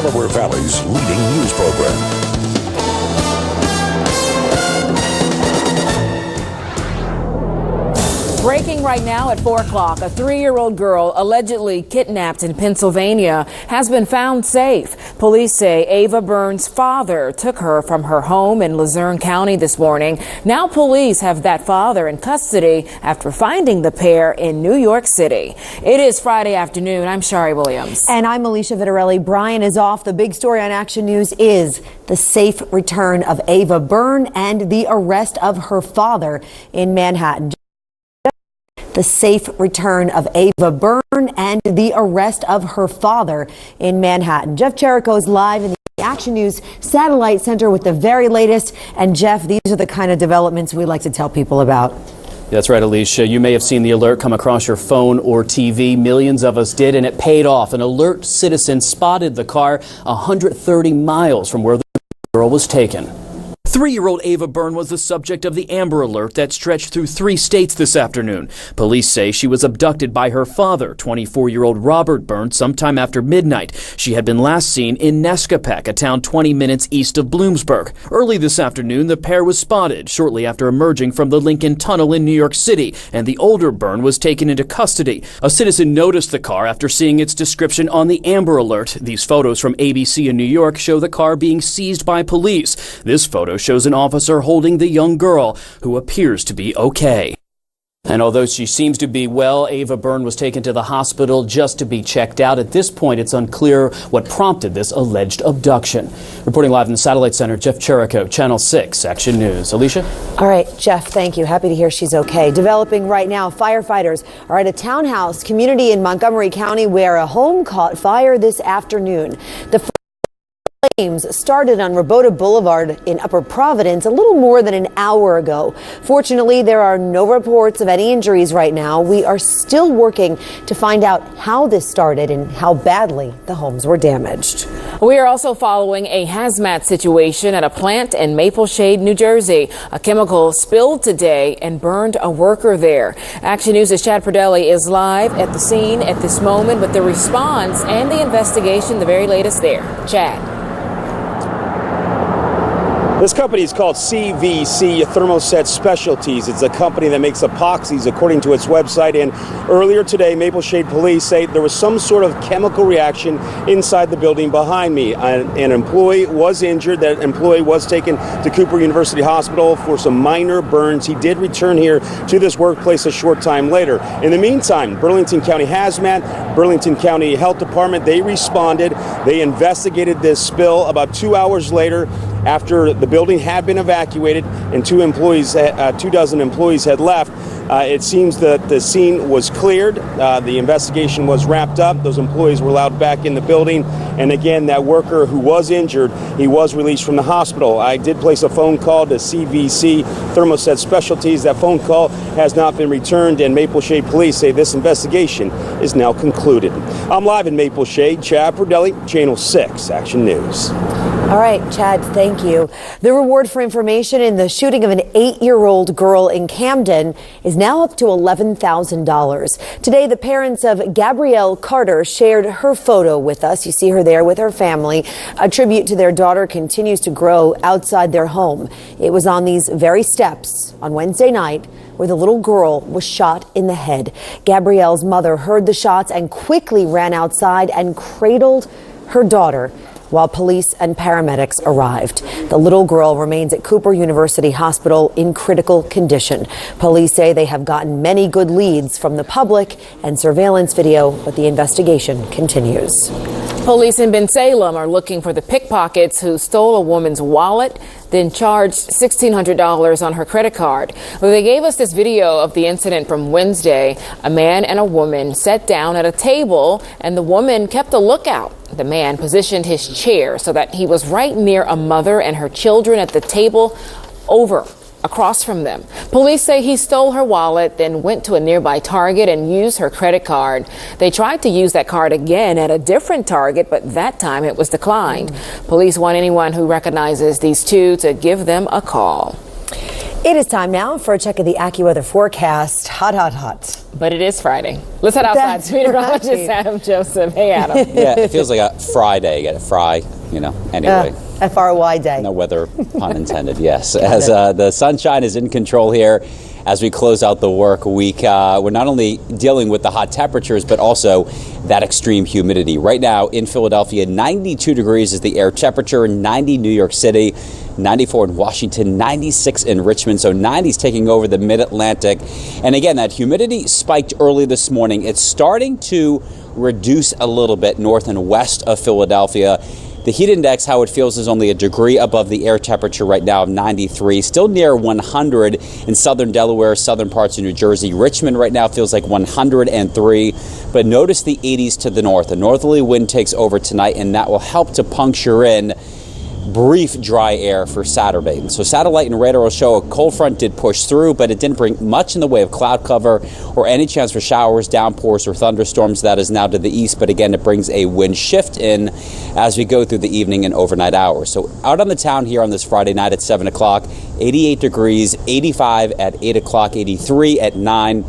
Delaware Valley's leading news program. Breaking right now at 4 o'clock, a 3-year-old girl allegedly kidnapped in Pennsylvania has been found safe. Police say Ava Burns' father took her from her home in Luzerne County this morning. Now police have that father in custody after finding the pair in New York City. It is Friday afternoon. I'm Shari Williams. And I'm Alicia Vitarelli. Brian is off. The big story on Action News is the safe return of Ava Byrne and the arrest of her father in Manhattan. The safe return of Ava Byrne and the arrest of her father in Manhattan. Jeff Jericho's live in the Action News Satellite Center with the very latest. And Jeff, these are the kind of developments we like to tell people about. That's right, Alicia. You may have seen the alert come across your phone or TV. Millions of us did, and it paid off. An alert citizen spotted the car 130 miles from where the girl was taken. 3-year-old Ava Byrne was the subject of the Amber Alert that stretched through 3 states this afternoon. Police say she was abducted by her father, 24-year-old Robert Byrne, sometime after midnight. She had been last seen in Nescopec, a town 20 minutes east of Bloomsburg. Early this afternoon, the pair was spotted shortly after emerging from the Lincoln Tunnel in New York City, and the older Byrne was taken into custody. A citizen noticed the car after seeing its description on the Amber Alert. These photos from ABC in New York show the car being seized by police. This photo shows an officer holding the young girl, who appears to be okay. And although she seems to be well, Ava Byrne was taken to the hospital just to be checked out. At this point, it's unclear what prompted this alleged abduction. Reporting live in the Satellite Center, Jeff Jericho, Channel 6 Action News. Alicia? All right, Jeff, thank you. Happy to hear she's okay. Developing right now, firefighters are at a townhouse community in Montgomery County where a home caught fire this afternoon. The flames started on Rabota Boulevard in Upper Providence a little more than an hour ago. Fortunately, there are no reports of any injuries right now. We are still working to find out how this started and how badly the homes were damaged. We are also following a hazmat situation at a plant in Maple Shade, New Jersey. A chemical spilled today and burned a worker there. Action News' Chad Perdelli is live at the scene at this moment with the response and the investigation, the very latest there. Chad. This company is called CVC Thermoset Specialties. It's a company that makes epoxies, according to its website. And earlier today, Maple Shade police say there was some sort of chemical reaction inside the building behind me. An employee was injured. That employee was taken to Cooper University Hospital for some minor burns. He did return here to this workplace a short time later. In the meantime, Burlington County Hazmat, Burlington County Health Department, they responded. They investigated this spill. About 2 hours later, after the building had been evacuated and 24 employees had left, it seems that the scene was cleared. The investigation was wrapped up. Those employees were allowed back in the building. And again, that worker who was injured, he was released from the hospital. I did place a phone call to CVC Thermoset Specialties. That phone call has not been returned, and Maple Shade police say this investigation is now concluded. I'm live in Maple Shade. Chad Perdelli, Channel 6 Action News. All right, Chad, thank you. The reward for information in the shooting of an 8-year-old girl in Camden is now up to $11,000. Today, the parents of Gabrielle Carter shared her photo with us. You see her there with her family. A tribute to their daughter continues to grow outside their home. It was on these very steps on Wednesday night where the little girl was shot in the head. Gabrielle's mother heard the shots and quickly ran outside and cradled her daughter while police and paramedics arrived. The little girl remains at Cooper University Hospital in critical condition. Police say they have gotten many good leads from the public and surveillance video, but the investigation continues. Police in Bensalem are looking for the pickpockets who stole a woman's wallet, then charged $1,600 on her credit card. Well, they gave us this video of the incident from Wednesday. A man and a woman sat down at a table, and the woman kept a lookout. The man positioned his chair so that he was right near a mother and her children at the table across from them. Police say he stole her wallet, then went to a nearby Target and used her credit card. They tried to use that card again at a different Target, but that time it was declined. Police want anyone who recognizes these two to give them a call. It is time now for a check of the AccuWeather forecast. Hot, hot, hot. But it is Friday. Let's head outside. That's Meteorologist right. Adam Joseph. Hey, Adam. Yeah, it feels like a Friday. Get a fry, anyway. FRY day. No weather, pun intended, yes. As the sunshine is in control here as we close out the work week. We're not only dealing with the hot temperatures, but also that extreme humidity. Right now in Philadelphia, 92 degrees is the air temperature, 90 New York City, 94 in Washington, 96 in Richmond. So 90's taking over the mid-Atlantic. And again, that humidity spiked early this morning. It's starting to reduce a little bit north and west of Philadelphia. The heat index, how it feels, is only a degree above the air temperature right now of 93, still near 100 in southern Delaware, southern parts of New Jersey. Richmond right now feels like 103, but notice the 80s to the north. A northerly wind takes over tonight, and that will help to puncture in brief dry air for Saturday. So satellite and radar will show a cold front did push through, but it didn't bring much in the way of cloud cover or any chance for showers, downpours, or thunderstorms. That is now to the east, but again, it brings a wind shift in as we go through the evening and overnight hours. So out on the town here on this Friday night at 7 o'clock, 88 degrees, 85 at 8 o'clock, 83 at 9.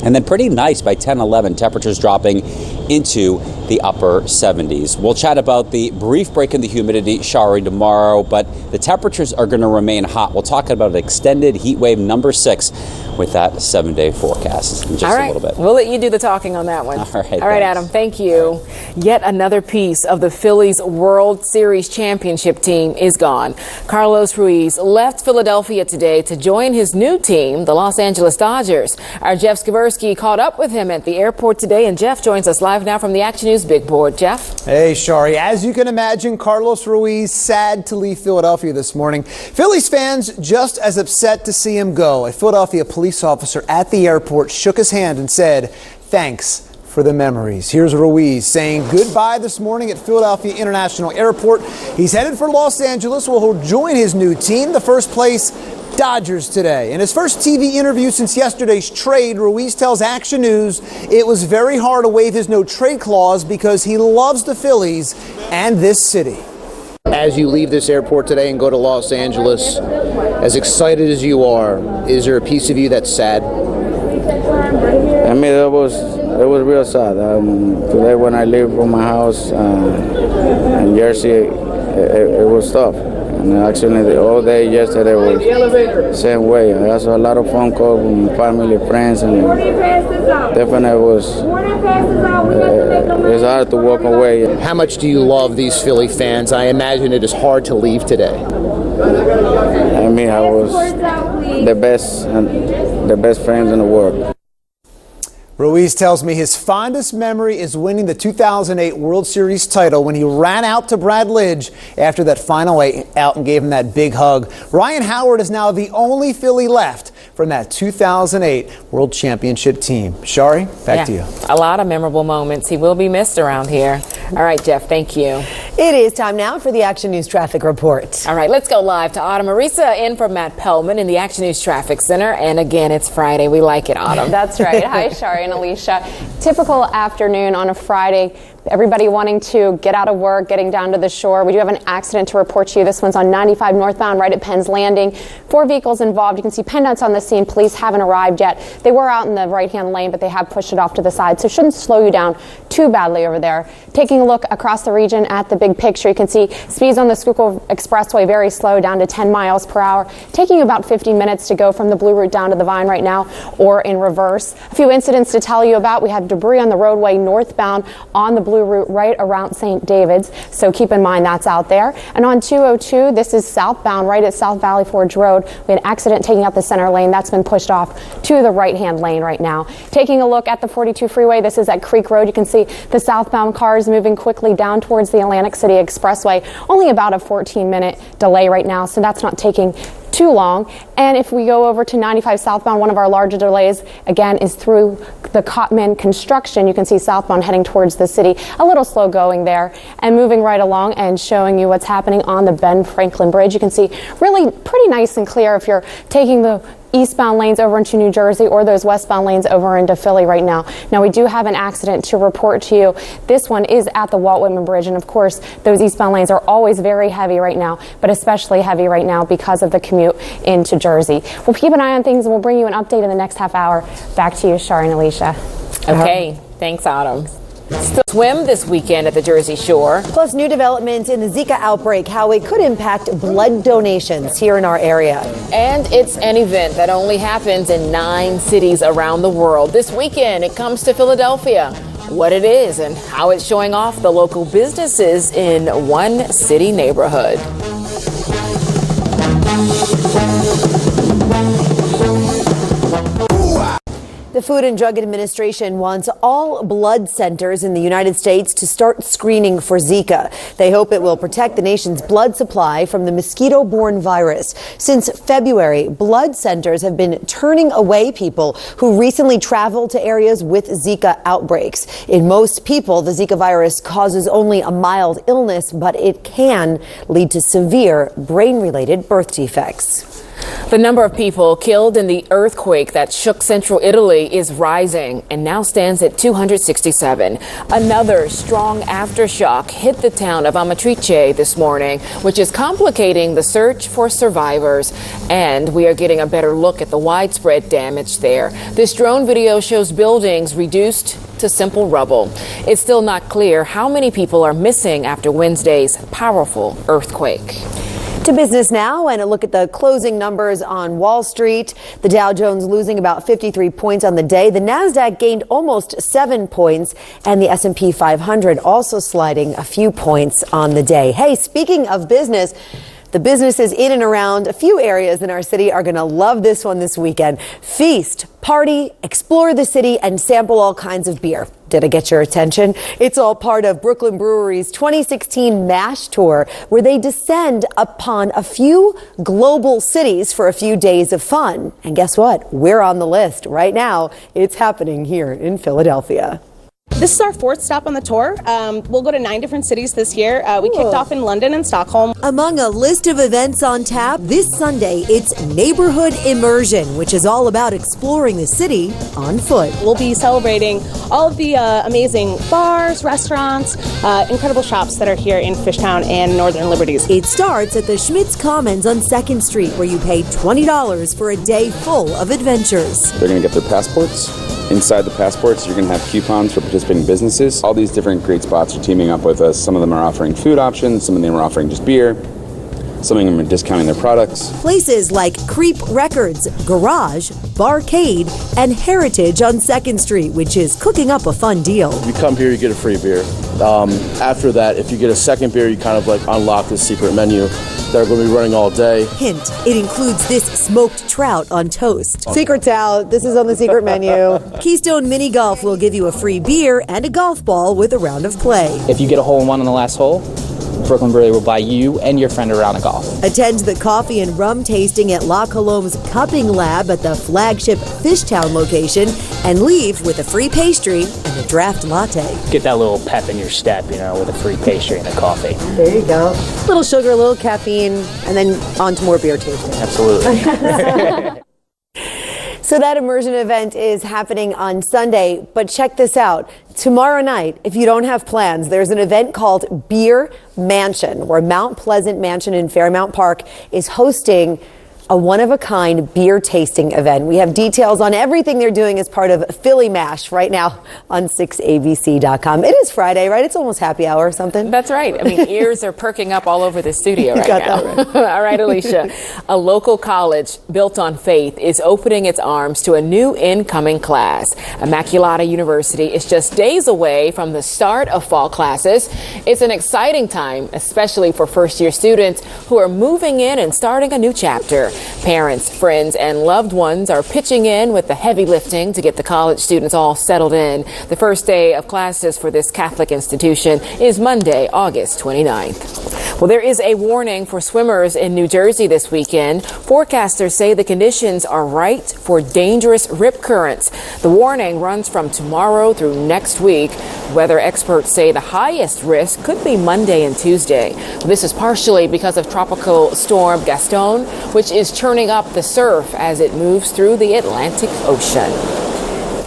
And then pretty nice by 10, 11, temperatures dropping into the upper 70s. We'll chat about the brief break in the humidity showering tomorrow, but the temperatures are going to remain hot. We'll talk about extended heat wave number 6 with that 7-day forecast in just a little bit. We'll let you do the talking on that one. All right, thanks. Adam, thank you. Yet another piece of the Phillies World Series championship team is gone. Carlos Ruiz left Philadelphia today to join his new team, the Los Angeles Dodgers. Our Jeff Skversky caught up with him at the airport today, and Jeff joins us live now from the Action News Big Board. Jeff? Hey, Shari. As you can imagine, Carlos Ruiz sad to leave Philadelphia this morning. Phillies fans just as upset to see him go. A Philadelphia police officer at the airport shook his hand and said, "Thanks for the memories." Here's Ruiz saying goodbye this morning at Philadelphia International Airport. He's headed for Los Angeles, where he'll join his new team, the first place Dodgers, today. In his first TV interview since yesterday's trade, Ruiz tells Action News it was very hard to waive his no-trade clause because he loves the Phillies and this city. As you leave this airport today and go to Los Angeles, as excited as you are, is there a piece of you that's sad? I mean, it was real sad. Today when I leave from my house in Jersey, it was tough. And actually, all day yesterday was the same way. I had a lot of phone calls from family, friends, and definitely it's hard to walk away. How much do you love these Philly fans? I imagine it is hard to leave today. I mean, I was the best friends in the world. Ruiz tells me his fondest memory is winning the 2008 World Series title when he ran out to Brad Lidge after that final out and gave him that big hug. Ryan Howard is now the only Philly left from that 2008 World Championship team. Shari, back to you. A lot of memorable moments. He will be missed around here. All right, Jeff, thank you. It is time now for the Action News Traffic Report. All right, let's go live to Autumn. Marisa in for Matt Pellman in the Action News Traffic Center. And again, it's Friday. We like it, Autumn. That's right. Hi, Shari and Alicia. Typical afternoon on a Friday. Everybody wanting to get out of work, getting down to the shore. We do have an accident to report to you. This one's on 95 northbound right at Penn's Landing. 4 vehicles involved. You can see PennDOT's on the scene. Police haven't arrived yet. They were out in the right-hand lane, but they have pushed it off to the side, so it shouldn't slow you down too badly over there. Taking a look across the region at the big picture, you can see speeds on the Schuylkill Expressway very slow, down to 10 miles per hour, taking about 50 minutes to go from the Blue Route down to the Vine right now, or in reverse. A few incidents to tell you about. We have debris on the roadway northbound on the Blue Route right around St. David's, so keep in mind that's out there. And on 202, this is southbound right at South Valley Forge Road. We had an accident taking out the center lane. That's been pushed off to the right-hand lane right now. Taking a look at the 42 freeway, this is at Creek Road. You can see the southbound cars moving quickly down towards the Atlantic City Expressway. Only about a 14-minute delay right now, so that's not taking too long. And if we go over to 95 southbound, one of our larger delays again is through the Cotman construction. You can see southbound heading towards the city, a little slow going there. And moving right along and showing you what's happening on the Ben Franklin Bridge. You can see really pretty nice and clear if you're taking the eastbound lanes over into New Jersey or those westbound lanes over into Philly right now. Now, we do have an accident to report to you. This one is at the Walt Whitman Bridge, and of course, those eastbound lanes are always very heavy right now, but especially heavy right now because of the commute into Jersey. We'll keep an eye on things, and we'll bring you an update in the next half hour. Back to you, Shari and Alicia. Okay, thanks, Autumn. Still swim this weekend at the Jersey Shore. Plus, new developments in the Zika outbreak, how it could impact blood donations here in our area. And it's an event that only happens in 9 cities around the world. This weekend, it comes to Philadelphia. What it is and how it's showing off the local businesses in one city neighborhood. The Food and Drug Administration wants all blood centers in the United States to start screening for Zika. They hope it will protect the nation's blood supply from the mosquito-borne virus. Since February, blood centers have been turning away people who recently traveled to areas with Zika outbreaks. In most people, the Zika virus causes only a mild illness, but it can lead to severe brain-related birth defects. The number of people killed in the earthquake that shook central Italy is rising and now stands at 267. Another strong aftershock hit the town of Amatrice this morning, which is complicating the search for survivors. And we are getting a better look at the widespread damage there. This drone video shows buildings reduced to simple rubble. It's still not clear how many people are missing after Wednesday's powerful earthquake. To business now, and a look at the closing numbers on Wall Street. The Dow Jones losing about 53 points on the day. The Nasdaq gained almost 7 points, and the S&P 500 also sliding a few points on the day. Hey, speaking of business, the businesses in and around a few areas in our city are going to love this one this weekend. Feast, party, explore the city, and sample all kinds of beer. Did I get your attention? It's all part of Brooklyn Brewery's 2016 MASH Tour, where they descend upon a few global cities for a few days of fun. And guess what? We're on the list right now. It's happening here in Philadelphia. This is our 4th stop on the tour. We'll go to 9 different cities this year. We kicked off in London and Stockholm. Among a list of events on tap, this Sunday, it's Neighborhood Immersion, which is all about exploring the city on foot. We'll be celebrating all of the amazing bars, restaurants, incredible shops that are here in Fishtown and Northern Liberties. It starts at the Schmitz Commons on 2nd Street, where you pay $20 for a day full of adventures. They're going to get their passports. Inside the passports, you're going to have coupons for participating businesses. All these different great spots are teaming up with us. Some of them are offering food options, some of them are offering just beer. Some of them are discounting their products. Places like Creep Records, Garage, Barcade, and Heritage on 2nd Street, which is cooking up a fun deal. If you come here, you get a free beer. After that, if you get a second beer, you kind of like unlock the secret menu that are going to be running all day. Hint, it includes this smoked trout on toast. Secret's out. This is on the secret menu. Keystone Mini Golf will give you a free beer and a golf ball with a round of play. If you get a hole-in-one on the last hole, Brooklyn Brewery will buy you and your friend a round of golf. Attend the coffee and rum tasting at La Colombe's Cupping Lab at the flagship Fishtown location and leave with a free pastry and a draft latte. Get that little pep in your step, with a free pastry and a coffee. There you go. Little sugar, a little caffeine, and then on to more beer tasting. Absolutely. So that immersion event is happening on Sunday, but check this out. Tomorrow night, if you don't have plans, there's an event called Beer Mansion, where Mount Pleasant Mansion in Fairmount Park is hosting a one-of-a-kind beer tasting event. We have details on everything they're doing as part of Philly MASH right now on 6abc.com. It is Friday, right? It's almost happy hour or something. That's right. I mean, ears are perking up all over the studio right now. That right. All right, Alicia. A local college built on faith is opening its arms to a new incoming class. Immaculata University is just days away from the start of fall classes. It's an exciting time, especially for first-year students who are moving in and starting a new chapter. Parents, friends, and loved ones are pitching in with the heavy lifting to get the college students all settled in. The first day of classes for this Catholic institution is Monday, August 29th. Well, there is a warning for swimmers in New Jersey this weekend. Forecasters say the conditions are right for dangerous rip currents. The warning runs from tomorrow through next week. Weather experts say the highest risk could be Monday and Tuesday. This is partially because of tropical storm Gaston, which is churning up the surf as it moves through the Atlantic Ocean.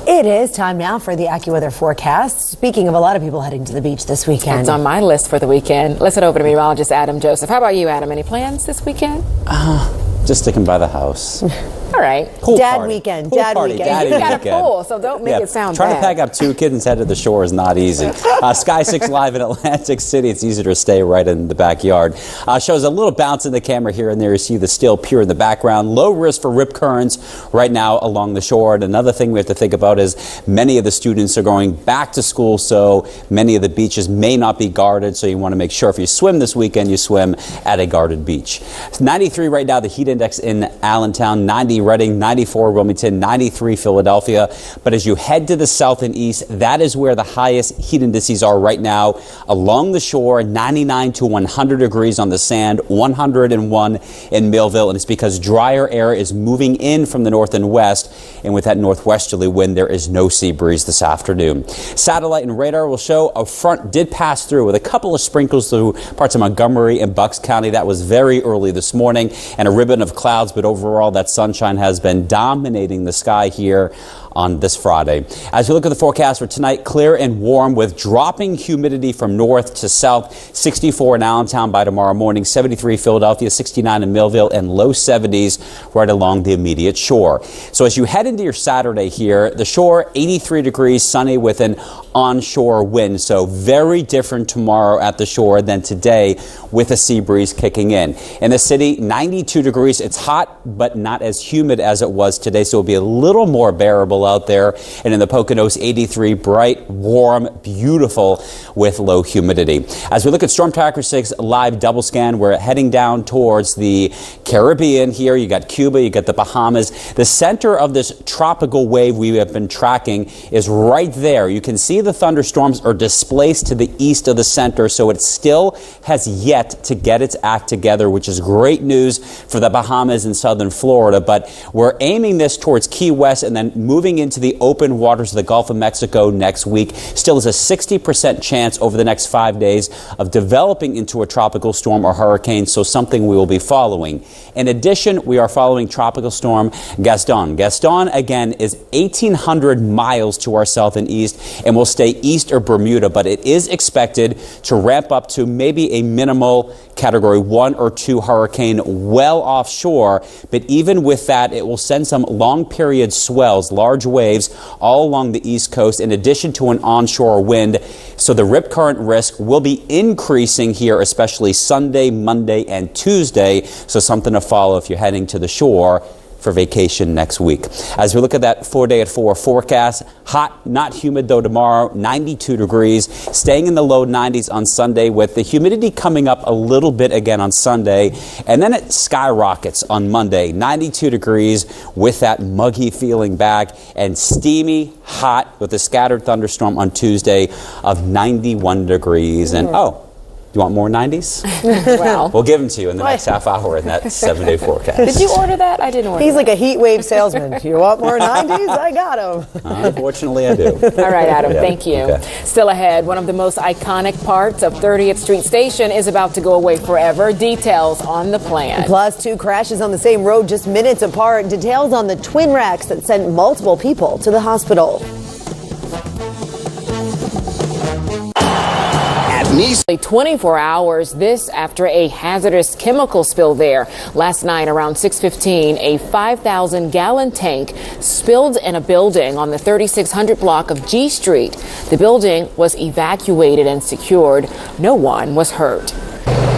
It is time now for the AccuWeather forecast. Speaking of a lot of people heading to the beach this weekend. It's on my list for the weekend. Listen over to meteorologist Adam Joseph. How about you, Adam? Any plans this weekend? Just sticking by the house. All right. Pool Dad party. weekend. Pool Dad party. weekend. Daddy You got weekend. a pool, so don't make it sound Trying bad. to pack up 2 kids and head to the shore is not easy. Sky 6 Live in Atlantic City. It's easier to stay right in the backyard. Shows a little bounce in the camera here and there. You see the still pier in the background. Low risk for rip currents right now along the shore. And another thing we have to think about is many of the students are going back to school, so many of the beaches may not be guarded. So you want to make sure if you swim this weekend, you swim at a guarded beach. It's 93 right now, the heat index in Allentown, 90 Reading, 94 Wilmington, 93 Philadelphia. But as you head to the south and east, that is where the highest heat indices are right now. Along the shore, 99 to 100 degrees on the sand, 101 in Millville. And it's because drier air is moving in from the north and west. And with that northwesterly wind, there is no sea breeze this afternoon. Satellite and radar will show a front did pass through with a couple of sprinkles through parts of Montgomery and Bucks County. That was very early this morning, and a ribbon of clouds. But overall, that sunshine has been dominating the sky here on this Friday. As we look at the forecast for tonight, clear and warm with dropping humidity from north to south. 64 in Allentown by tomorrow morning, 73 Philadelphia, 69 in Millville, and low 70s right along the immediate shore. So as you head into your Saturday here, the shore 83 degrees, sunny with an onshore wind. So very different tomorrow at the shore than today with a sea breeze kicking in. In the city, 92 degrees. It's hot, but not as humid as it was today. So it'll be a little more bearable out there. And in the Poconos, 83, bright, warm, beautiful with low humidity. As we look at Storm Tracker 6 live double scan, we're heading down towards the Caribbean here. You got Cuba, you got the Bahamas. The center of this tropical wave we have been tracking is right there. You can see the thunderstorms are displaced to the east of the center, so it still has yet to get its act together, which is great news for the Bahamas and southern Florida. But we're aiming this towards Key West and then moving into the open waters of the Gulf of Mexico next week. Still is a 60% chance over the next 5 days of developing into a tropical storm or hurricane, so something we will be following. In addition, we are following tropical storm Gaston. Gaston, again, is 1,800 miles to our south and east and will stay east of Bermuda, but it is expected to ramp up to maybe a minimal Category 1 or 2 hurricane well offshore. But even with that, it will send some long period swells, large waves all along the east coast, in addition to an onshore wind. So the rip current risk will be increasing here, especially Sunday, Monday, and Tuesday. So something to follow if you're heading to the shore for vacation next week. As we look at that 4-day at 4 forecast, hot, not humid though tomorrow, 92 degrees, staying in the low 90s on Sunday with the humidity coming up a little bit again on Sunday. And then it skyrockets on Monday, 92 degrees with that muggy feeling back, and steamy, hot with a scattered thunderstorm on Tuesday of 91 degrees. And you want more 90s? Well, We'll give them to you in the next half hour in that 7-day forecast. did you order that? I didn't order He's that. like a heat wave salesman. You want more 90s? I got them. Unfortunately, I do. All right, Adam, Yeah, thank you. okay. Still ahead, one of the most iconic parts of 30th Street Station is about to go away forever. Details on the plan. Plus, 2 crashes on the same road just minutes apart. Details on the twin wrecks that sent multiple people to the hospital. Nearly 24 hours, this after a hazardous chemical spill there. Last night around 6:15, a 5,000-gallon tank spilled in a building on the 3600 block of G Street. The building was evacuated and secured. No one was hurt.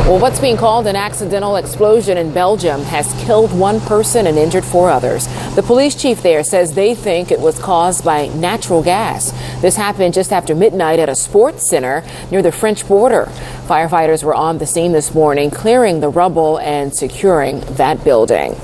Well, what's being called an accidental explosion in Belgium has killed 1 person and injured 4 others. The police chief there says they think it was caused by natural gas. This happened just after midnight at a sports center near the French border. Firefighters were on the scene this morning, clearing the rubble and securing that building.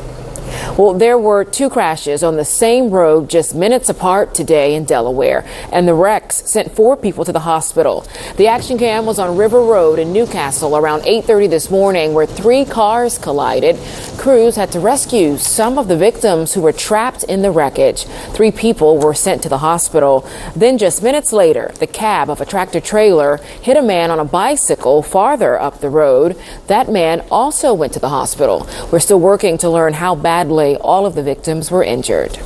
Well, there were two crashes on the same road just minutes apart today in Delaware, and the wrecks sent 4 people to the hospital. The action cam was on River Road in Newcastle around 8:30 this morning, where 3 cars collided. Crews had to rescue some of the victims who were trapped in the wreckage. 3 people were sent to the hospital. Then just minutes later, the cab of a tractor trailer hit a man on a bicycle farther up the road. That man also went to the hospital. We're still working to learn how badly all of the victims were injured.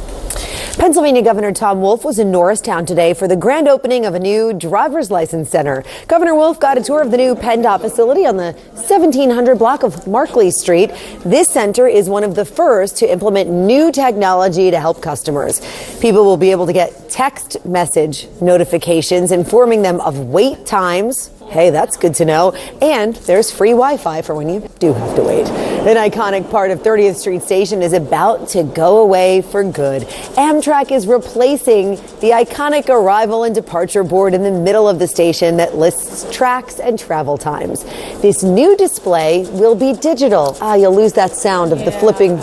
Pennsylvania Governor Tom Wolf was in Norristown today for the grand opening of a new driver's license center. Governor Wolf got a tour of the new PennDOT facility on the 1700 block of Markley Street. This center is one of the first to implement new technology to help customers. People will be able to get text message notifications informing them of wait times. Hey, that's good to know. And there's free Wi-Fi for when you do have to wait. An iconic part of 30th Street Station is about to go away for good. Amtrak is replacing the iconic arrival and departure board in the middle of the station that lists tracks and travel times. This new display will be digital. You'll lose that sound of the flipping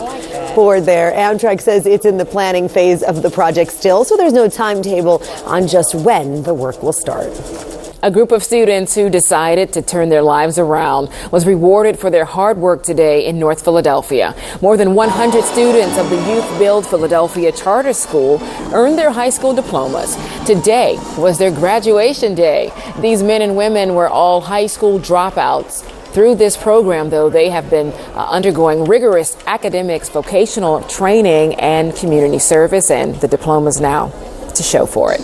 board there. Amtrak says it's in the planning phase of the project still, so there's no timetable on just when the work will start. A group of students who decided to turn their lives around was rewarded for their hard work today in North Philadelphia. More than 100 students of the Youth Build Philadelphia Charter School earned their high school diplomas. Today was their graduation day. These men and women were all high school dropouts. Through this program, though, they have been undergoing rigorous academics, vocational training, and community service, and the diplomas now to show for it.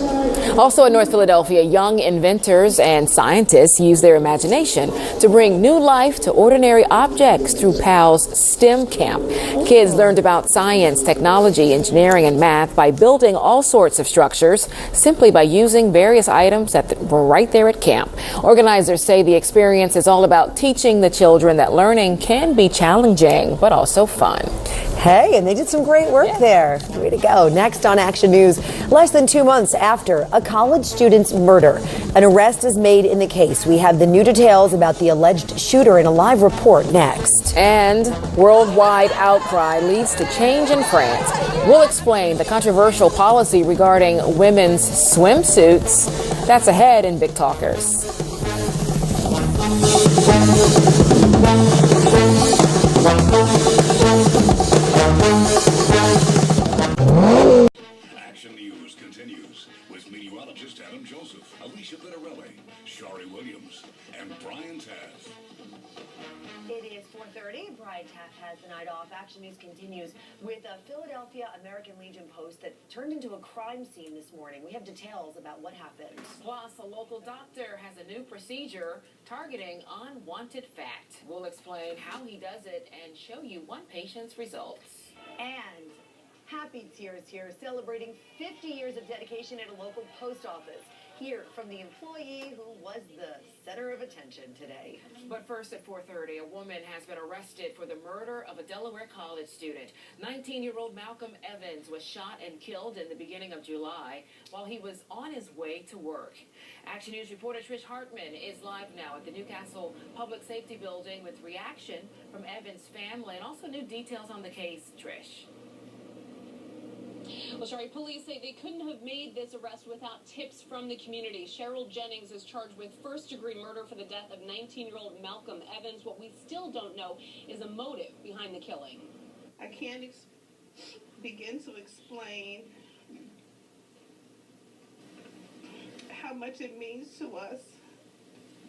Also in North Philadelphia, young inventors and scientists use their imagination to bring new life to ordinary objects through PAL's STEM camp. Kids learned about science, technology, engineering, and math by building all sorts of structures simply by using various items that were right there at camp. Organizers say the experience is all about teaching the children that learning can be challenging, but also fun. Hey, and they did some great work there. Way to go. Next on Action News, less than 2 months after a college student's murder, an arrest is made in the case. We have the new details about the alleged shooter in a live report next. And worldwide outcry leads to change in France. We'll explain the controversial policy regarding women's swimsuits. That's ahead in Big Talkers. Action News continues with meteorologist Adam Joseph, Alicia Bittarelli, Shari Williams, and Brian Taff. It is 4:30. Brian Taff has the night off. Action News continues with a Philadelphia American Legion post that turned into a crime scene this morning. We have details about what happened. Plus, a local doctor has a new procedure targeting unwanted fat. We'll explain how he does it and show you one patient's results. And happy tears here, celebrating 50 years of dedication at a local post office. Hear from the employee who was the center of attention today. But first at 4:30, a woman has been arrested for the murder of a Delaware college student. 19-year-old Malcolm Evans was shot and killed in the beginning of July while he was on his way to work. Action News reporter Trish Hartman is live now at the Newcastle Public Safety Building with reaction from Evans' family and also new details on the case. Trish. Well, sorry, police say they couldn't have made this arrest without tips from the community. Cheryl Jennings is charged with first-degree murder for the death of 19-year-old Malcolm Evans. What we still don't know is a motive behind the killing. I can't begin to explain how much it means to us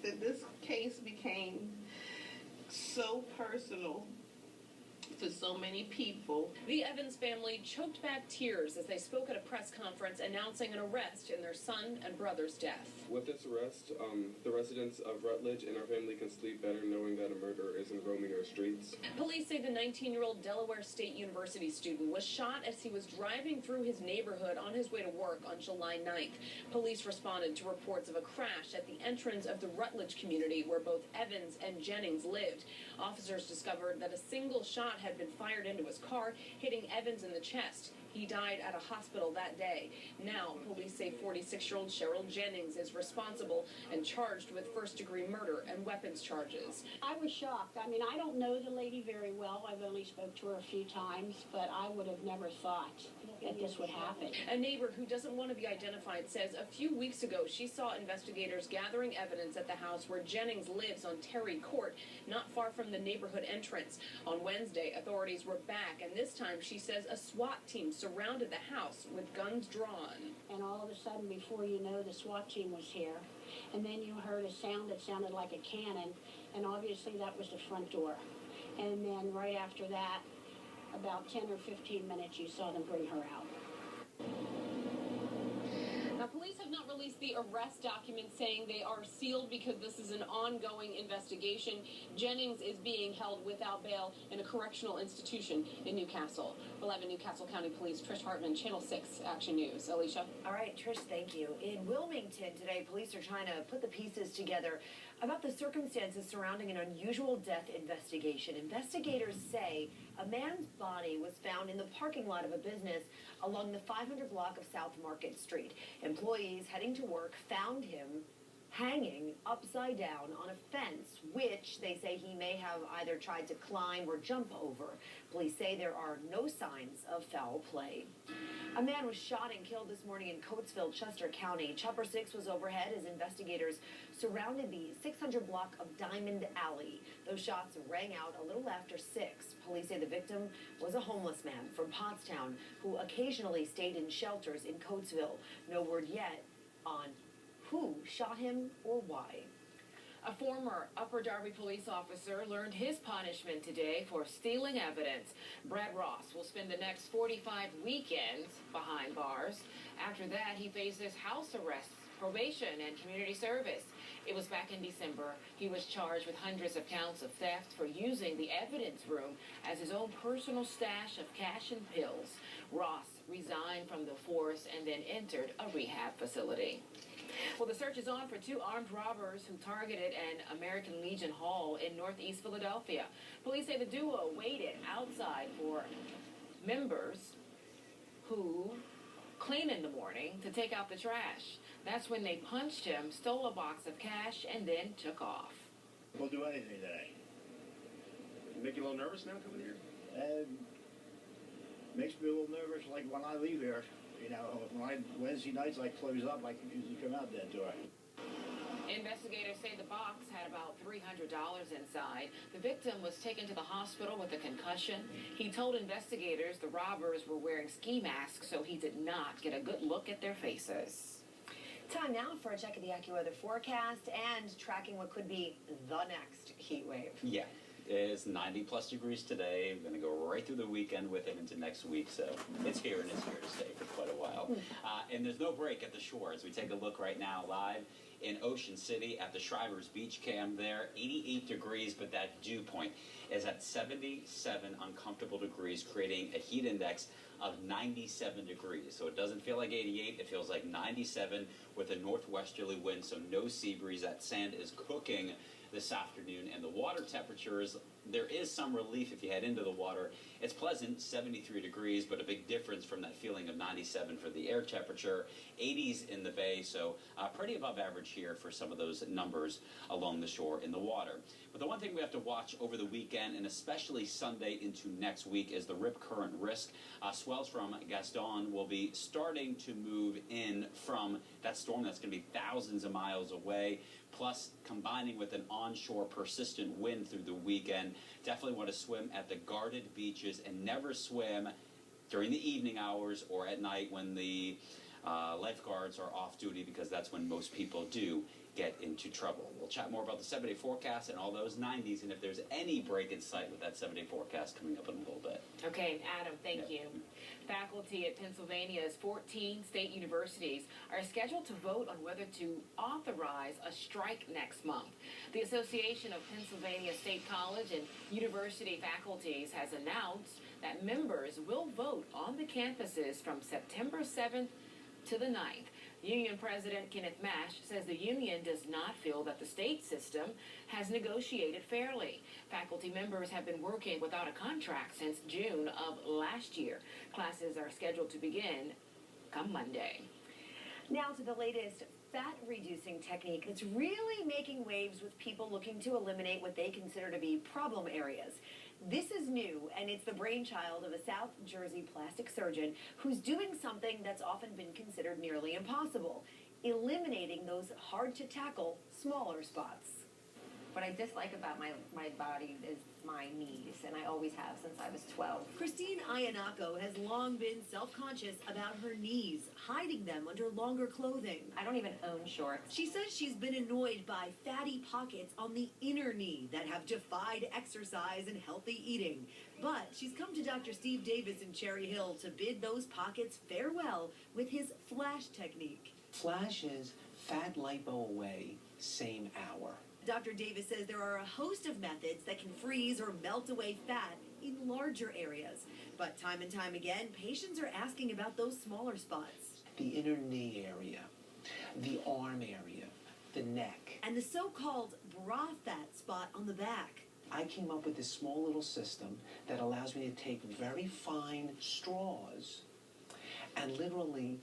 that this case became so personal to so many people. The Evans family choked back tears as they spoke at a press conference announcing an arrest in their son and brother's death. With this arrest, the residents of Rutledge and our family can sleep better knowing that a murderer isn't roaming our streets. Police say the 19-year-old Delaware State University student was shot as he was driving through his neighborhood on his way to work on July 9th. Police responded to reports of a crash at the entrance of the Rutledge community where both Evans and Jennings lived. Officers discovered that a single shot had been fired into his car, hitting Evans in the chest. He He died at a hospital that day. Now, police say 46-year-old Cheryl Jennings is responsible and charged with first-degree murder and weapons charges. I was shocked. I mean, I don't know the lady very well. I've only spoke to her a few times, but I would have never thought that this would happen. A neighbor who doesn't want to be identified says a few weeks ago she saw investigators gathering evidence at the house where Jennings lives on Terry Court, not far from the neighborhood entrance. On Wednesday, authorities were back, and this time she says a SWAT team surrounded the house with guns drawn. And all of a sudden, before you know, the SWAT team was here. And then you heard a sound that sounded like a cannon, and obviously that was the front door. And then right after that, about 10 or 15 minutes, you saw them bring her out. Now, police have not released the arrest documents saying they are sealed because this is an ongoing investigation. Jennings is being held without bail in a correctional institution in Newcastle. We'll have Newcastle County Police, Trish Hartman, Channel 6 Action News. Alicia? All right, Trish, thank you. In Wilmington today, police are trying to put the pieces together about the circumstances surrounding an unusual death investigation. Investigators say a man's body was found in the parking lot of a business along the 500 block of South Market Street. Employees heading to work found him hanging upside down on a fence, which they say he may have either tried to climb or jump over. Police say there are no signs of foul play. A man was shot and killed this morning in Coatesville, Chester County. Chopper 6 was overhead as investigators surrounded the 600 block of Diamond Alley. Those shots rang out a little after 6. Police say the victim was a homeless man from Pottstown who occasionally stayed in shelters in Coatesville. No word yet on who shot him or why. A former Upper Darby police officer learned his punishment today for stealing evidence. Brad Ross will spend the next 45 weekends behind bars. After that, he faces house arrest, probation, and community service. It was back in December. He was charged with hundreds of counts of theft for using the evidence room as his own personal stash of cash and pills. Ross resigned from the force and then entered a rehab facility. Well, the search is on for 2 armed robbers who targeted an American Legion Hall in northeast Philadelphia. Police say the duo waited outside for members who clean in the morning to take out the trash. That's when they punched him, stole a box of cash, and then took off. We'll do anything today. Make you a little nervous now coming here? Makes me a little nervous, like when I leave here. You know, Wednesday nights I close up, I can usually come out that door. Investigators say the box had about $300 inside. The victim was taken to the hospital with a concussion. He told investigators the robbers were wearing ski masks, so he did not get a good look at their faces. Time now for a check of the AccuWeather forecast and tracking what could be the next heat wave. Yeah. It's 90+ degrees today. We're going to go right through the weekend with it into next week. So it's here and it's here to stay for quite a while. And there's no break at the shore as we take a look right now live in Ocean City at the Shrivers Beach Cam there. 88 degrees, but that dew point is at 77 uncomfortable degrees, creating a heat index of 97 degrees. So it doesn't feel like 88. It feels like 97 with a northwesterly wind, so no sea breeze. That sand is cooking this afternoon, and the water temperatures, there is some relief if you head into the water. It's pleasant, 73 degrees, but a big difference from that feeling of 97 for the air temperature. 80s in the bay, so pretty above average here for some of those numbers along the shore in the water. But the one thing we have to watch over the weekend, and especially Sunday into next week, is the rip current risk. Swells from Gaston will be starting to move in from that storm that's going to be thousands of miles away, plus combining with an onshore persistent wind through the weekend. Definitely want to swim at the guarded beaches and never swim during the evening hours or at night when the lifeguards are off duty, because that's when most people do get into trouble. We'll chat more about the 7-day forecast and all those 90s, and if there's any break in sight with that 7-day forecast coming up in a little bit. Okay, Adam, thank you. Faculty at Pennsylvania's 14 state universities are scheduled to vote on whether to authorize a strike next month. The Association of Pennsylvania State College and University Faculties has announced that members will vote on the campuses from September 7th to the 9th. Union President Kenneth Mash says the union does not feel that the state system has negotiated fairly. Faculty members have been working without a contract since June of last year. Classes are scheduled to begin come Monday. Now to the latest fat-reducing technique that's really making waves with people looking to eliminate what they consider to be problem areas. This is new, and it's the brainchild of a South Jersey plastic surgeon who's doing something that's often been considered nearly impossible, eliminating those hard-to-tackle, smaller spots. What I dislike about my body is my knees, and I always have since I was 12. Christine Iannacco has long been self-conscious about her knees, hiding them under longer clothing. I don't even own shorts. She says she's been annoyed by fatty pockets on the inner knee that have defied exercise and healthy eating. But she's come to Dr. Steve Davis in Cherry Hill to bid those pockets farewell with his Flash technique. Flash is fat lipo away, same hour. Dr. Davis says there are a host of methods that can freeze or melt away fat in larger areas. But time and time again, patients are asking about those smaller spots. The inner knee area, the arm area, the neck. And the so-called bra fat spot on the back. I came up with this small little system that allows me to take very fine straws and literally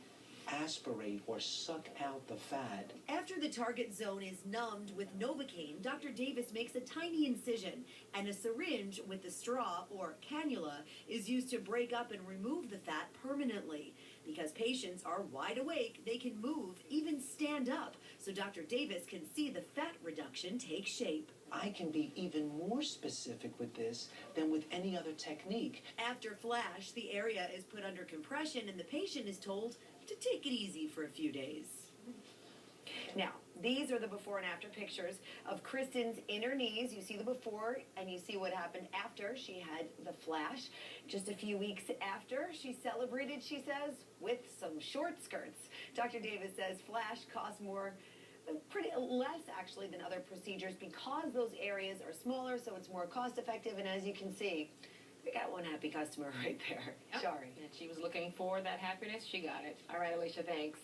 aspirate or suck out the fat. After the target zone is numbed with Novocaine, Dr. Davis makes a tiny incision, and a syringe with the straw, or cannula, is used to break up and remove the fat permanently. Because patients are wide awake, they can move, even stand up, so Dr. Davis can see the fat reduction take shape. I can be even more specific with this than with any other technique. After Flash, the area is put under compression and the patient is told to take it easy for a few days. Now, these are the before and after pictures of Kristen's inner knees. You see the before and you see what happened after she had the Flash. Just a few weeks after, she celebrated, she says, with some short skirts. Dr. Davis says Flash costs less actually than other procedures because those areas are smaller, so it's more cost effective. And as you can see, we got one happy customer right there. Yep. Sorry. And she was looking for that happiness. She got it. All right, Alicia, thanks.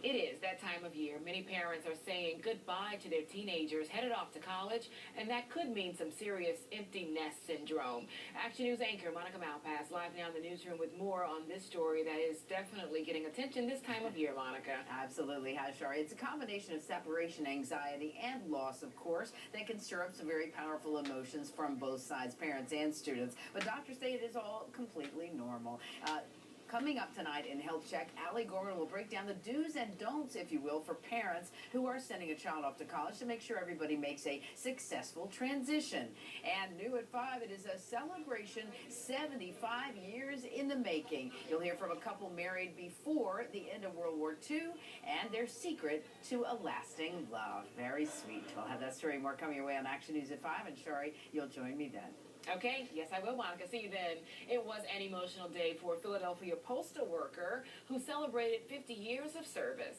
It is that time of year. Many parents are saying goodbye to their teenagers headed off to college, and that could mean some serious empty nest syndrome. Action News anchor Monica Malpass live now in the newsroom with more on this story that is definitely getting attention this time of year, Monica. Absolutely, Shari. It's a combination of separation anxiety and loss, of course, that can stir up some very powerful emotions from both sides, parents and students. But doctors say it is all completely normal. Coming up tonight in Health Check, Allie Gorman will break down the do's and don'ts, if you will, for parents who are sending a child off to college to make sure everybody makes a successful transition. And new at 5, it is a celebration 75 years in the making. You'll hear from a couple married before the end of World War II and their secret to a lasting love. Very sweet. We'll have that story more coming your way on Action News at 5. And Shari, you'll join me then. Okay, yes, I will, Monica. See you then. It was an emotional day for a Philadelphia postal worker who celebrated 50 years of service.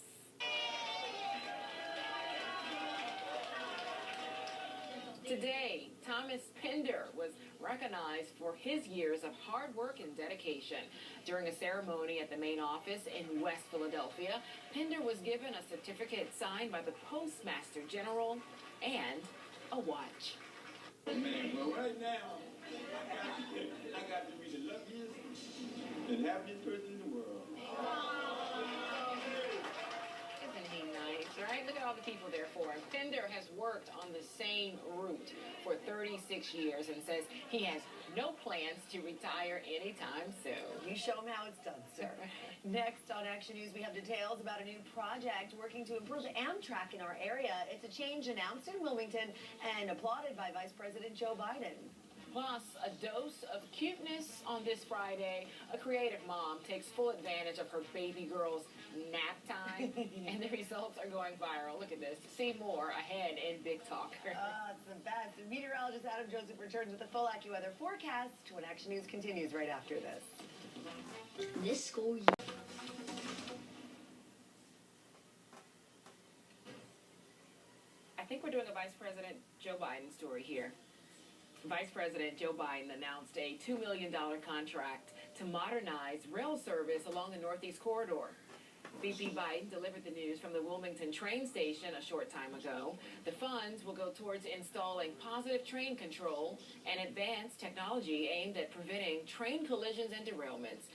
Today, Thomas Pender was recognized for his years of hard work and dedication. During a ceremony at the main office in West Philadelphia, Pender was given a certificate signed by the Postmaster General and a watch. Man, well, right now, I got to be the luckiest and happiest person in the world. Isn't he nice, right? Look at all the people there for him. Pender has worked on the same route for 36 years and says he has no plans to retire anytime soon. You show him how it's done, sir. Next on Action News, we have details about a new project working to improve Amtrak in our area. It's a change announced in Wilmington and applauded by Vice President Joe Biden. Plus, a dose of cuteness on this Friday. A creative mom takes full advantage of her baby girl's nap time, and the results are going viral. Look at this. See more ahead in Big Talk. It's the best. Meteorologist Adam Joseph returns with a full AccuWeather forecast when Action News continues right after this. This school year. I think we're doing a Vice President Joe Biden story here. Vice President Joe Biden announced a $2 million contract to modernize rail service along the Northeast Corridor. VP Biden delivered the news from the Wilmington train station a short time ago. The funds will go towards installing positive train control and advanced technology aimed at preventing train collisions and derailments.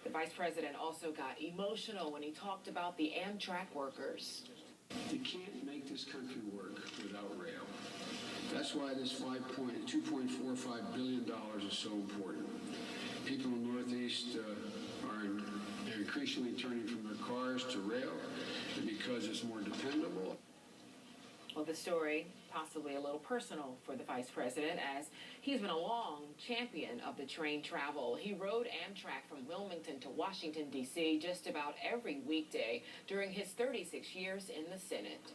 The vice president also got emotional when he talked about the Amtrak workers. You can't make this country work without rail. That's why this $2.45 billion is so important. People in the Northeast are increasingly turning from their cars to rail because it's more dependable. Well, the story, possibly a little personal for the vice president, as he's been a long champion of the train travel. He rode Amtrak from Wilmington to Washington, D.C. just about every weekday during his 36 years in the Senate.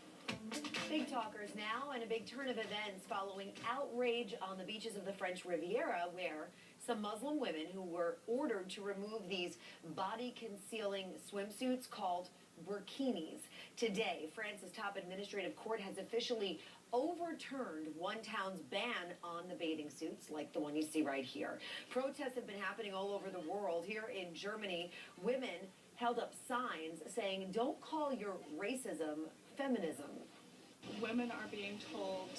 Big talkers now and a big turn of events following outrage on the beaches of the French Riviera, where some Muslim women who were ordered to remove these body-concealing swimsuits called burkinis. Today, France's top administrative court has officially overturned one town's ban on the bathing suits, like the one you see right here. Protests have been happening all over the world. Here in Germany, women held up signs saying, "Don't call your racism feminism." Women are being told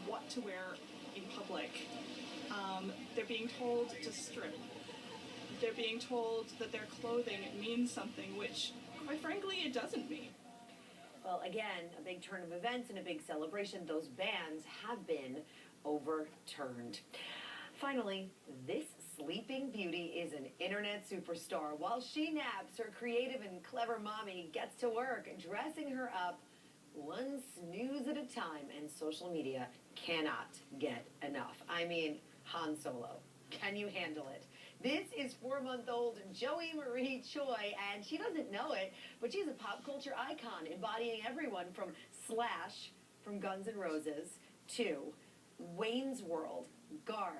what to wear in public. They're being told to strip. They're being told that their clothing means something, which, quite frankly, it doesn't mean. Well, again, a big turn of events and a big celebration. Those bans have been overturned. Finally, this sleeping beauty is an internet superstar. While she naps, her creative and clever mommy gets to work dressing her up one snooze at a time, and social media cannot get enough. I mean, Han Solo, can you handle it? This is 4-month-old Joey Marie Choi, and she doesn't know it, but she's a pop culture icon, embodying everyone from Slash, from Guns N' Roses, to Wayne's World, Garth.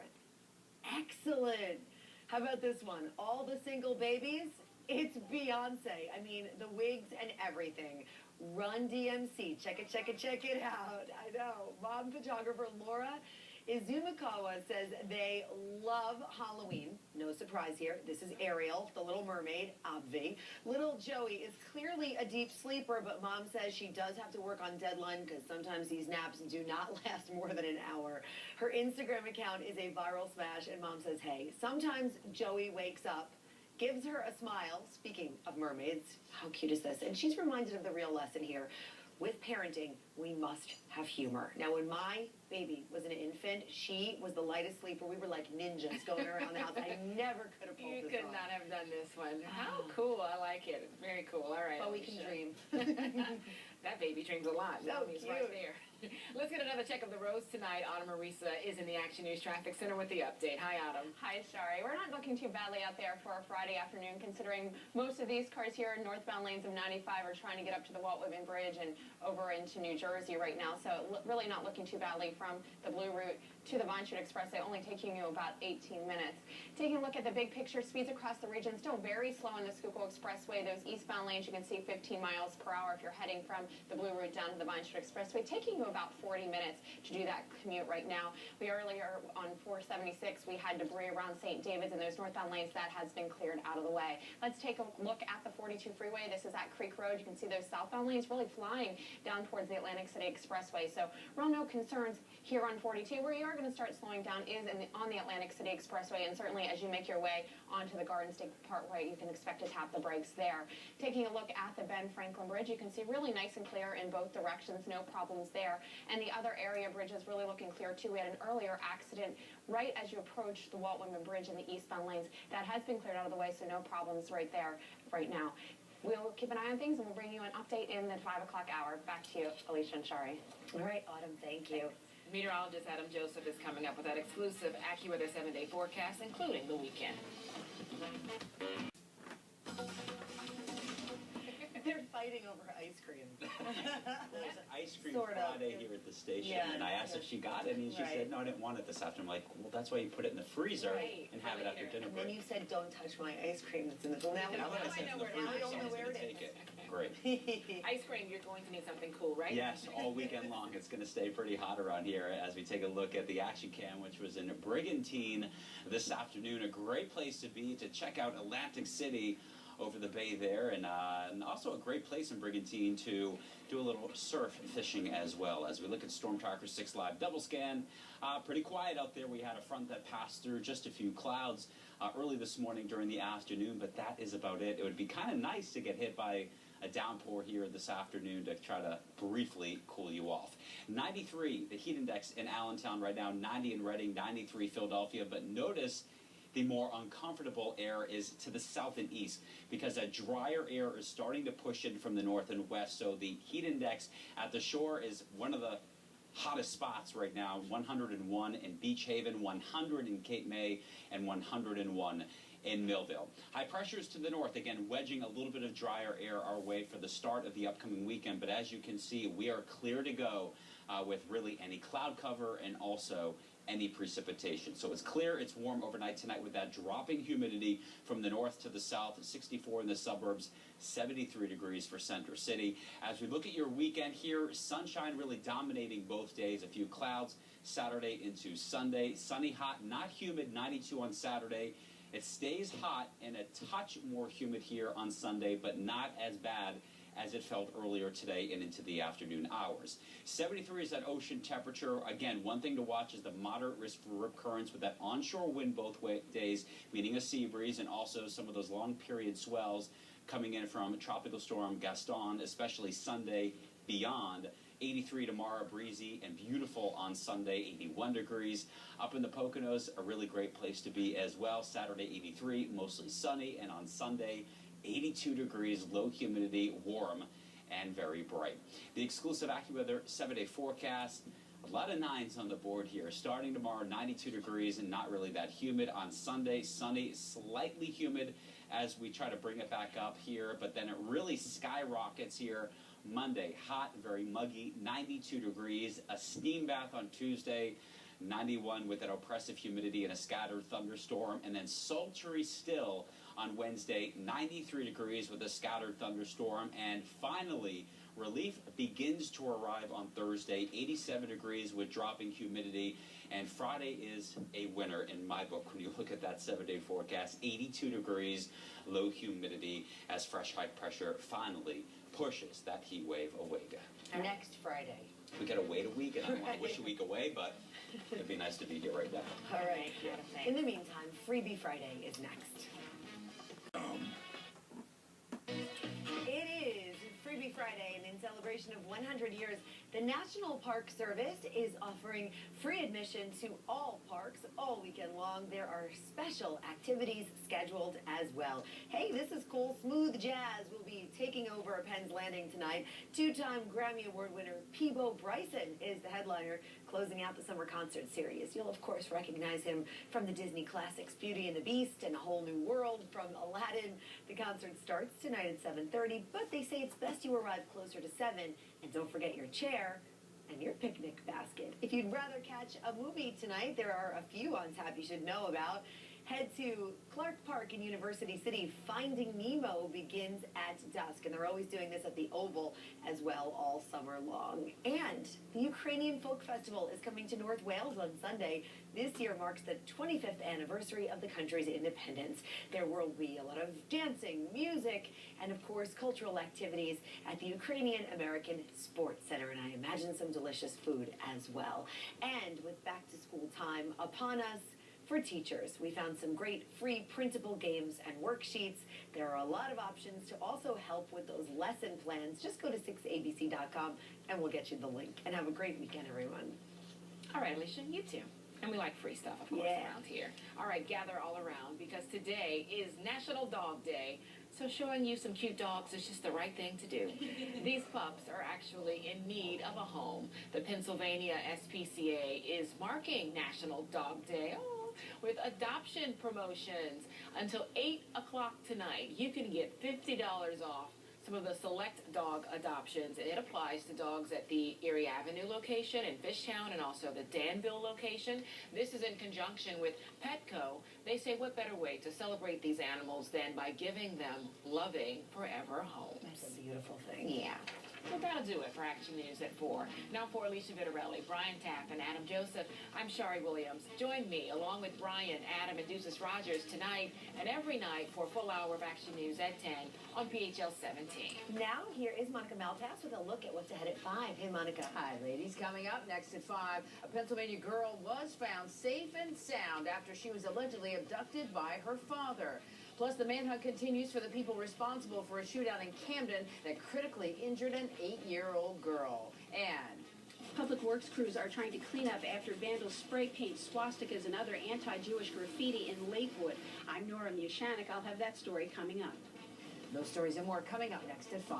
Excellent. How about this one? All the single babies? It's Beyonce. I mean, the wigs and everything. Run DMC. Check it out. I know. Mom photographer Laura Izumikawa says they love Halloween. No surprise here. This is Ariel, the Little Mermaid, obvi. Little Joey is clearly a deep sleeper, but Mom says she does have to work on deadline because sometimes these naps do not last more than an hour. Her Instagram account is a viral smash, and Mom says, hey, sometimes Joey wakes up, gives her a smile. Speaking of mermaids, how cute is this? And she's reminded of the real lesson here. With parenting, we must have humor. Now, when my baby was an infant, she was the lightest sleeper. We were like ninjas going around the house. I never could have pulled this off. You could not have done this one. How cool. I like it. Very cool. All right. But we can dream. That baby dreams a lot. So Mommy's cute. right there. Let's get another check of the roads tonight. Autumn Marisa is in the Action News Traffic Center with the update. Hi, Autumn. Hi, Shari. We're not looking too badly out there for a Friday afternoon, considering most of these cars here in northbound lanes of 95 are trying to get up to the Walt Whitman Bridge and over into New Jersey right now. So really not looking too badly from the Blue Route to the Vine Street Expressway, only taking you about 18 minutes. Taking a look at the big picture, speeds across the region still very slow on the Schuylkill Expressway. Those eastbound lanes, you can see 15 miles per hour if you're heading from the Blue Route down to the Vine Street Expressway, taking you about 40 minutes to do that commute right now. We earlier on 476, we had debris around St. David's and those northbound lanes. That has been cleared out of the way. Let's take a look at the 42 freeway. This is at Creek Road. You can see those southbound lanes really flying down towards the Atlantic City Expressway. So real no concerns here on 42. Where you are going to start slowing down is on the Atlantic City Expressway, and certainly as you make your way onto the Garden State Parkway, you can expect to tap the brakes there. Taking a look at the Ben Franklin Bridge, you can see really nice and clear in both directions, no problems there. And the other area bridge is really looking clear too. We had an earlier accident right as you approach the Walt Whitman Bridge in the eastbound lanes. That has been cleared out of the way, so no problems right there right now. We'll keep an eye on things, and we'll bring you an update in the 5 o'clock hour. Back to you, Alicia and Shari. All right, Autumn, thank you. Meteorologist Adam Joseph is coming up with that exclusive AccuWeather 7-day forecast, including the weekend. They're fighting over ice cream. There's ice cream Sort of. Friday here at the station, Yeah, and I asked if she got it, and she said, no, I didn't want it this afternoon. I'm like, well, that's why you put it in the freezer and have it after dinner And then break. you said, don't touch my ice cream that's in the freezer. Now that I said in the freezer, someone's going to take it. Great. Ice cream, you're going to need something cool, right? Yes, all weekend long. It's going to stay pretty hot around here as we take a look at the Action Cam, which was in Brigantine this afternoon. A great place to be to check out Atlantic City over the bay there, and also a great place in Brigantine to do a little surf fishing as well. As we look at Storm Tracker 6 Live double scan, pretty quiet out there. We had a front that passed through, just a few clouds early this morning during the afternoon, but that is about it. It would be kind of nice to get hit by a downpour here this afternoon to try to briefly cool you off. 93, the heat index in Allentown right now, 90 in Reading, 93 Philadelphia, but notice the more uncomfortable air is to the south and east because that drier air is starting to push in from the north and west. So the heat index at the shore is one of the hottest spots right now, 101 in Beach Haven, 100 in Cape May, and 101 in Millville. High pressures to the north, again, wedging a little bit of drier air our way for the start of the upcoming weekend. But as you can see, we are clear to go with really any cloud cover and also any precipitation. So it's clear, it's warm overnight tonight with that dropping humidity from the north to the south, 64 in the suburbs, 73 degrees for Center City. As we look at your weekend here, sunshine really dominating both days, a few clouds Saturday into Sunday. Sunny, hot, not humid, 92 on Saturday. It stays hot and a touch more humid here on Sunday, but not as bad as it felt earlier today and into the afternoon hours. 73 is that ocean temperature. Again, one thing to watch is the moderate risk for rip currents with that onshore wind both days, meaning a sea breeze, and also some of those long period swells coming in from Tropical Storm Gaston, especially Sunday beyond. 83 tomorrow, breezy and beautiful on Sunday, 81 degrees. Up in the Poconos, a really great place to be as well. Saturday, 83, mostly sunny, and on Sunday, 82 degrees, low humidity, warm, and very bright. The exclusive AccuWeather 7-day forecast, a lot of nines on the board here. Starting tomorrow, 92 degrees and not really that humid. On Sunday, sunny, slightly humid as we try to bring it back up here, but then it really skyrockets here. Monday, hot, very muggy, 92 degrees. A steam bath on Tuesday, 91 with that oppressive humidity and a scattered thunderstorm, and then sultry still on Wednesday, 93 degrees with a scattered thunderstorm, and finally, relief begins to arrive on Thursday, 87 degrees with dropping humidity, and Friday is a winner in my book when you look at that 7-day forecast, 82 degrees, low humidity as fresh high pressure finally pushes that heat wave away. Next Friday. We gotta wait a week, and I don't want to wish a week away, but it'd be nice to be here right now. All right. In the meantime, Freebie Friday is next. It is Freebie Friday, and in celebration of 100 years, the National Park Service is offering free admission to all parks all weekend long. There are special activities scheduled as well. Hey, this is cool. Smooth Jazz will be taking over Penn's Landing tonight. Two-time Grammy Award winner Peebo Bryson is the headliner, closing out the summer concert series. You'll, of course, recognize him from the Disney classics Beauty and the Beast and A Whole New World, from Aladdin. The concert starts tonight at 7:30, but they say it's best you arrive closer to 7. And don't forget your chair and your picnic basket. If you'd rather catch a movie tonight, there are a few on tap you should know about. Head to Clark Park in University City. Finding Nemo begins at dusk, and they're always doing this at the Oval as well all summer long. And the Ukrainian Folk Festival is coming to North Wales on Sunday. This year marks the 25th anniversary of the country's independence. There will be a lot of dancing, music, and of course cultural activities at the Ukrainian American Sports Center, and I imagine some delicious food as well. And with back to school time upon us, for teachers, we found some great free printable games and worksheets. There are a lot of options to also help with those lesson plans. Just go to 6abc.com and we'll get you the link. And have a great weekend, everyone. All right, Alicia, you too. And we like free stuff, of course, around here. All right, gather all around because today is National Dog Day. So showing you some cute dogs is just the right thing to do. These pups are actually in need of a home. The Pennsylvania SPCA is marking National Dog Day with adoption promotions. Until 8 o'clock tonight, you can get $50 off some of the select dog adoptions, and it applies to dogs at the Erie Avenue location in Fishtown and also the Danville location. This is in conjunction with Petco. They say what better way to celebrate these animals than by giving them loving forever homes. That's a beautiful thing. Yeah. Well, that'll do it for Action News at 4. Now for Alicia Vittorelli, Brian Tapp, and Adam Joseph, I'm Shari Williams. Join me, along with Brian, Adam, and Deuces Rogers tonight and every night for a full hour of Action News at 10 on PHL 17. Now, here is Monica Malpass with a look at what's ahead at 5. Hey, Monica. Hi, ladies. Coming up next at 5, a Pennsylvania girl was found safe and sound after she was allegedly abducted by her father. Plus, the manhunt continues for the people responsible for a shootout in Camden that critically injured an 8-year-old girl. And Public Works crews are trying to clean up after vandals spray paint swastikas and other anti-Jewish graffiti in Lakewood. I'm Nora Mushanik. I'll have that story coming up. those stories and more coming up next at 5.